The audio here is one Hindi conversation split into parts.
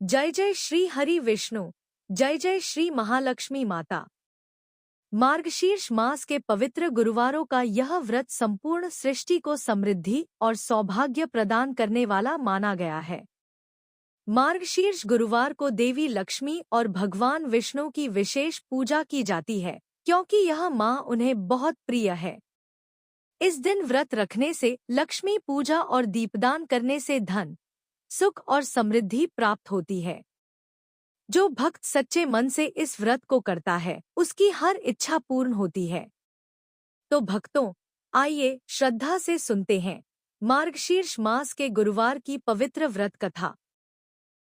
जय जय श्री हरि विष्णु। जय जय श्री महालक्ष्मी माता। मार्गशीर्ष मास के पवित्र गुरुवारों का यह व्रत संपूर्ण सृष्टि को समृद्धि और सौभाग्य प्रदान करने वाला माना गया है। मार्गशीर्ष गुरुवार को देवी लक्ष्मी और भगवान विष्णु की विशेष पूजा की जाती है, क्योंकि यह मां उन्हें बहुत प्रिय है। इस दिन व्रत रखने से लक्ष्मी पूजा और दीपदान करने से धन, सुख और समृद्धि प्राप्त होती है। जो भक्त सच्चे मन से इस व्रत को करता है, उसकी हर इच्छा पूर्ण होती है। तो भक्तों, आइए श्रद्धा से सुनते हैं मार्गशीर्ष मास के गुरुवार की पवित्र व्रत कथा।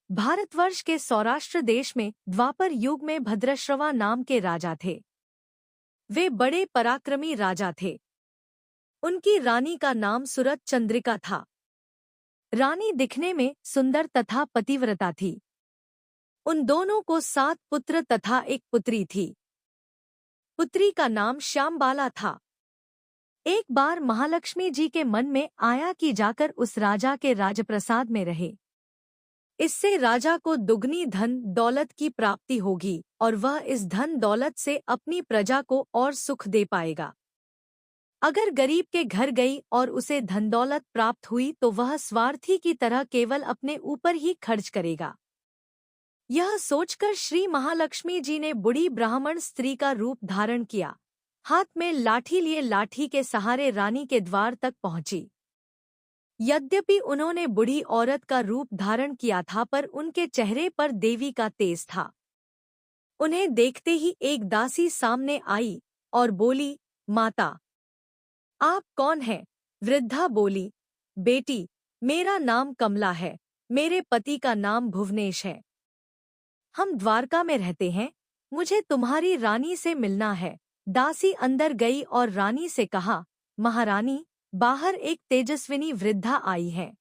भारतवर्ष के सौराष्ट्र देश में द्वापर युग में भद्रश्रवा नाम के राजा थे। वे बड़े पराक्रमी राजा थे। उनकी रानी का नाम सुरत चंद्रिका था। रानी दिखने में सुंदर तथा पतिव्रता थी। उन दोनों को 7 पुत्र तथा एक पुत्री थी। पुत्री का नाम श्यामबाला था। एक बार महालक्ष्मी जी के मन में आया कि जाकर उस राजा के राजप्रसाद में रहे। इससे राजा को दुगनी धन दौलत की प्राप्ति होगी और वह इस धन दौलत से अपनी प्रजा को और सुख दे पाएगा। अगर गरीब के घर गई और उसे धन दौलत प्राप्त हुई तो वह स्वार्थी की तरह केवल अपने ऊपर ही खर्च करेगा। यह सोचकर श्री महालक्ष्मी जी ने बूढ़ी ब्राह्मण स्त्री का रूप धारण किया। हाथ में लाठी लिए लाठी के सहारे रानी के द्वार तक पहुंची। यद्यपि उन्होंने बूढ़ी औरत का रूप धारण किया था, पर उनके चेहरे पर देवी का तेज था। उन्हें देखते ही एक दासी सामने आई और बोली, माता, आप कौन हैं? वृद्धा बोली, बेटी, मेरा नाम कमला है। मेरे पति का नाम भुवनेश है। हम द्वारका में रहते हैं। मुझे तुम्हारी रानी से मिलना है। दासी अंदर गई और रानी से कहा, महारानी, बाहर एक तेजस्विनी वृद्धा आई है।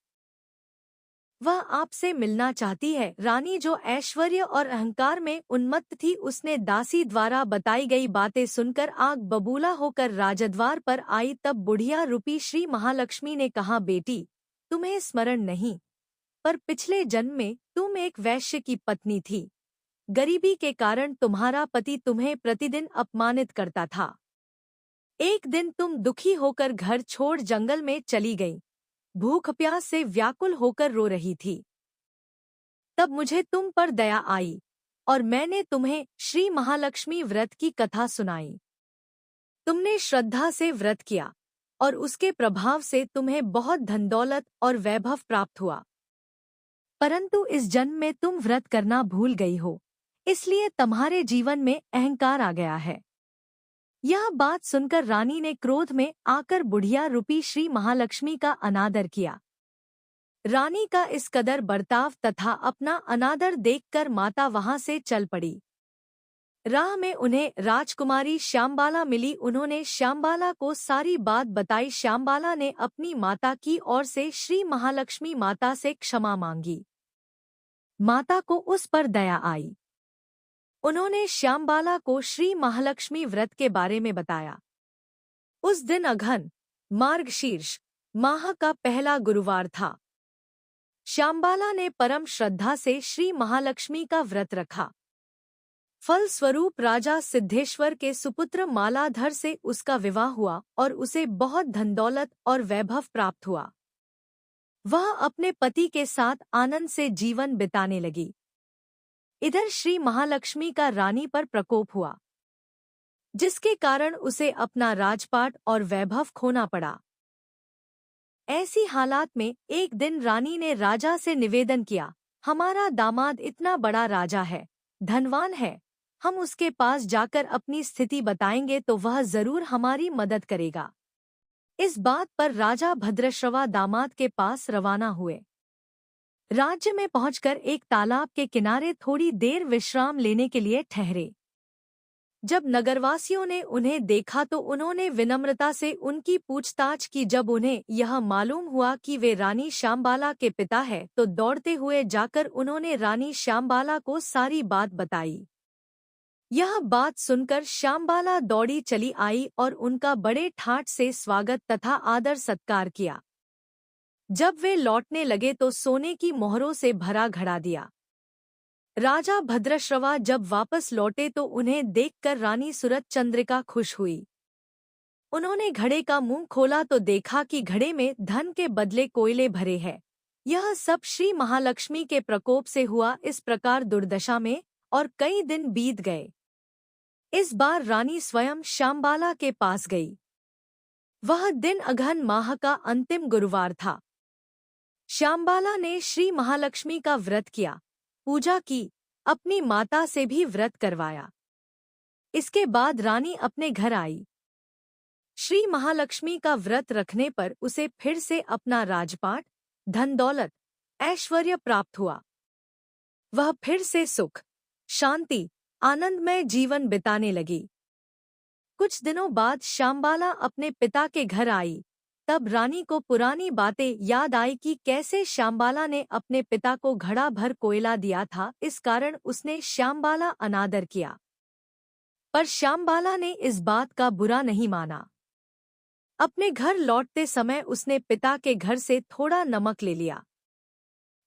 वह आपसे मिलना चाहती है। रानी, जो ऐश्वर्य और अहंकार में उन्मत्त थी, उसने दासी द्वारा बताई गई बातें सुनकर आग बबूला होकर राजद्वार पर आई। तब बुढ़िया रूपी श्री महालक्ष्मी ने कहा, बेटी, तुम्हें स्मरण नहीं, पर पिछले जन्म में तुम एक वैश्य की पत्नी थी। गरीबी के कारण तुम्हारा पति तुम्हें प्रतिदिन अपमानित करता था। एक दिन तुम दुखी होकर घर छोड़ जंगल में चली गई। भूख प्यास से व्याकुल होकर रो रही थी। तब मुझे तुम पर दया आई और मैंने तुम्हें श्री महालक्ष्मी व्रत की कथा सुनाई। तुमने श्रद्धा से व्रत किया और उसके प्रभाव से तुम्हें बहुत धन दौलत और वैभव प्राप्त हुआ। परंतु इस जन्म में तुम व्रत करना भूल गई हो, इसलिए तुम्हारे जीवन में अहंकार आ गया है। यह बात सुनकर रानी ने क्रोध में आकर बुढ़िया रूपी श्री महालक्ष्मी का अनादर किया। रानी का इस कदर बर्ताव तथा अपना अनादर देखकर माता वहां से चल पड़ी। राह में उन्हें राजकुमारी श्यामबाला मिली। उन्होंने श्यामबाला को सारी बात बताई। श्यामबाला ने अपनी माता की ओर से श्री महालक्ष्मी माता से क्षमा मांगी। माता को उस पर दया आई। उन्होंने श्यामबाला को श्री महालक्ष्मी व्रत के बारे में बताया। उस दिन अघन मार्गशीर्ष माह का पहला गुरुवार था। श्यामबाला ने परम श्रद्धा से श्री महालक्ष्मी का व्रत रखा। फल स्वरूप राजा सिद्धेश्वर के सुपुत्र मालाधर से उसका विवाह हुआ और उसे बहुत धन दौलत और वैभव प्राप्त हुआ। वह अपने पति के साथ आनंद से जीवन बिताने लगी। इधर श्री महालक्ष्मी का रानी पर प्रकोप हुआ, जिसके कारण उसे अपना राजपाट और वैभव खोना पड़ा। ऐसी हालात में एक दिन रानी ने राजा से निवेदन किया, हमारा दामाद इतना बड़ा राजा है, धनवान है। हम उसके पास जाकर अपनी स्थिति बताएंगे तो वह जरूर हमारी मदद करेगा। इस बात पर राजा भद्रश्रवा दामाद के पास रवाना हुए। राज्य में पहुंचकर एक तालाब के किनारे थोड़ी देर विश्राम लेने के लिए ठहरे। जब नगरवासियों ने उन्हें देखा तो उन्होंने विनम्रता से उनकी पूछताछ की। जब उन्हें यह मालूम हुआ कि वे रानी श्यामबाला के पिता हैं, तो दौड़ते हुए जाकर उन्होंने रानी श्यामबाला को सारी बात बताई। यह बात सुनकर श्यामबाला दौड़ी चली आई और उनका बड़े ठाट से स्वागत तथा आदर सत्कार किया। जब वे लौटने लगे तो सोने की मोहरों से भरा घड़ा दिया। राजा भद्रश्रवा जब वापस लौटे तो उन्हें देखकर रानी सूरत चंद्रिका खुश हुई। उन्होंने घड़े का मुंह खोला तो देखा कि घड़े में धन के बदले कोयले भरे हैं। यह सब श्री महालक्ष्मी के प्रकोप से हुआ। इस प्रकार दुर्दशा में और कई दिन बीत गए। इस बार रानी स्वयं श्यामबाला के पास गई। वह दिन अघन माह का अंतिम गुरुवार था। श्यामबाला ने श्री महालक्ष्मी का व्रत किया, पूजा की, अपनी माता से भी व्रत करवाया। इसके बाद रानी अपने घर आई। श्री महालक्ष्मी का व्रत रखने पर उसे फिर से अपना राजपाट, धन दौलत, ऐश्वर्य प्राप्त हुआ। वह फिर से सुख, शांति, आनंदमय जीवन बिताने लगी। कुछ दिनों बाद श्यामबाला अपने पिता के घर आई। तब रानी को पुरानी बातें याद आई कि कैसे श्यामबाला ने अपने पिता को घड़ा भर कोयला दिया था। इस कारण उसने श्यामबाला अनादर किया। पर श्यामबाला ने इस बात का बुरा नहीं माना। अपने घर लौटते समय उसने पिता के घर से थोड़ा नमक ले लिया।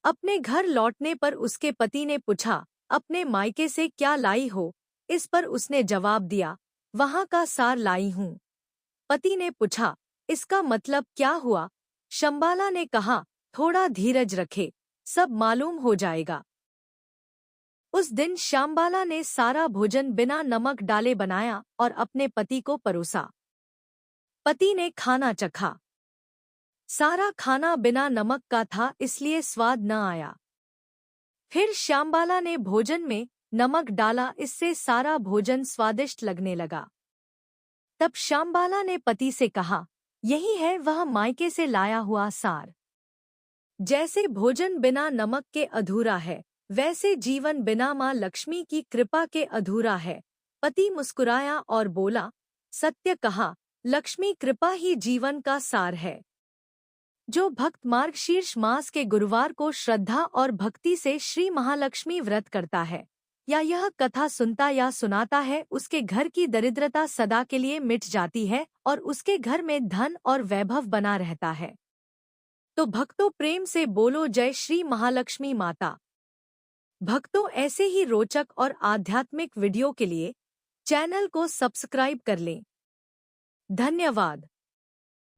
अपने घर लौटने पर उसके पति ने पूछा, अपने मायके से क्या लाई हो? इस पर उसने जवाब दिया, वहां का सार लाई हूं। पति ने पूछा, इसका मतलब क्या हुआ? श्यामबाला ने कहा, थोड़ा धीरज रखे, सब मालूम हो जाएगा। उस दिन श्यामबाला ने सारा भोजन बिना नमक डाले बनाया और अपने पति को परोसा। पति ने खाना चखा। सारा खाना बिना नमक का था, इसलिए स्वाद न आया। फिर श्यामबाला ने भोजन में नमक डाला, इससे सारा भोजन स्वादिष्ट लगने लगा। तब श्यामबाला ने पति से कहा, यही है वह मायके से लाया हुआ सार। जैसे भोजन बिना नमक के अधूरा है, वैसे जीवन बिना माँ लक्ष्मी की कृपा के अधूरा है। पति मुस्कुराया और बोला, सत्य कहा, लक्ष्मी कृपा ही जीवन का सार है। जो भक्त मार्गशीर्ष मास के गुरुवार को श्रद्धा और भक्ति से श्री महालक्ष्मी व्रत करता है या यह कथा सुनता या सुनाता है, उसके घर की दरिद्रता सदा के लिए मिट जाती है और उसके घर में धन और वैभव बना रहता है। तो भक्तों, प्रेम से बोलो जय श्री महालक्ष्मी माता। भक्तों, ऐसे ही रोचक और आध्यात्मिक वीडियो के लिए चैनल को सब्सक्राइब कर लें। धन्यवाद।